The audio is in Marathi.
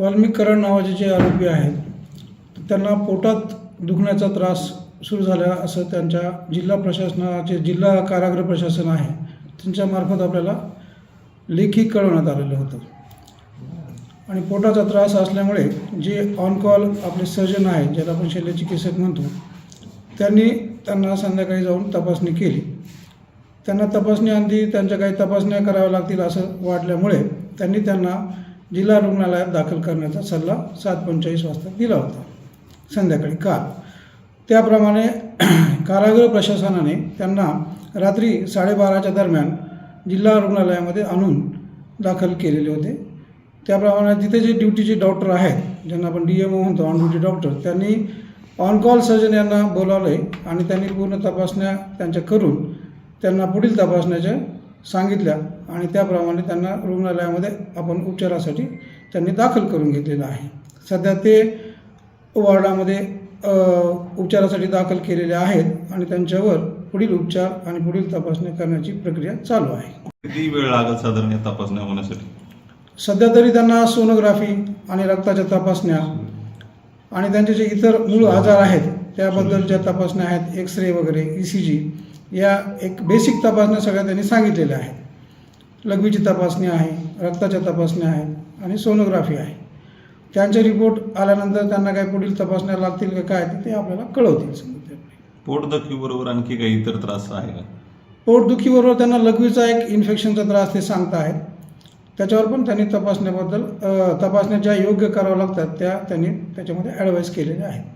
वाल्मिक करण नावाचे जे आरोपी आहेत त्यांना पोटात दुखण्याचा त्रास सुरू झाला असं त्यांच्या जिल्हा कारागृह प्रशासन आहे त्यांच्यामार्फत आपल्याला लेखी कळवण्यात आलेलं होतं. आणि पोटाचा त्रास असल्यामुळे जे ऑन कॉल आपले सर्जन आहेत ज्याला आपण शल्यचिकित्सक म्हणतो त्यांना संध्याकाळी जाऊन तपासणी केली. त्यांना तपासणीअंती त्यांच्या काही तपासण्या कराव्या लागतील असं वाटल्यामुळे त्यांना जिल्हा रुग्णालयात दाखल करण्याचा सल्ला 7:45 वाजता दिला होता संध्याकाळी काल. त्याप्रमाणे कारागृह प्रशासनाने त्यांना रात्री 12:30च्या दरम्यान जिल्हा रुग्णालयामध्ये आणून दाखल केलेले होते. त्याप्रमाणे तिथे जे ड्युटीचे डॉक्टर आहेत ज्यांना आपण DMO म्हणतो, ऑन ड्युटी डॉक्टर, त्यांनी ऑन कॉल सर्जन यांना बोलावले आणि त्यांनी पूर्ण तपासण्या त्यांच्या करून त्यांना पुढील तपासण्याच्या सांगितल्या आणि त्याप्रमाणे त्यांना रुग्णालयामध्ये आपण उपचारासाठी त्यांनी दाखल करून घेतलेलं आहे. सध्या ते वॉर्डामध्ये उपचारासाठी दाखल केलेले आहेत आणि त्यांच्यावर पुढील उपचार आणि पुढील तपासण्या करण्याची प्रक्रिया चालू आहे. किती वेळ लागेल साधारण या तपासण्या होण्यासाठी? सध्या तरी त्यांना सोनोग्राफी आणि रक्ताच्या तपासण्या आणि त्यांचे जे इतर मूळ आजार आहेत त्याबद्दलच्या तपासण्या आहेत, एक्सरे वगैरे, ECG, या एक बेसिक तपासण्या सगळ्या त्यांनी सांगितलेल्या आहेत. लघवीची तपासणी आहे, रक्ताच्या तपासण्या आहेत आणि सोनोग्राफी आहे. त्यांचे रिपोर्ट आल्यानंतर त्यांना काही पुढील तपासण्या लागतील का काय ते आपल्याला कळवतील. पोटदुखीबरोबर आणखी काही इतर त्रास आहे का? पोटदुखीबरोबर त्यांना लघवीचा एक इन्फेक्शनचा त्रास ते सांगत आहेत. त्याच्यावर पण त्यांनी तपासण्या ज्या योग्य कराव्या लागतात त्यांनी त्याच्यामध्ये ॲडवाईस केलेल्या आहेत.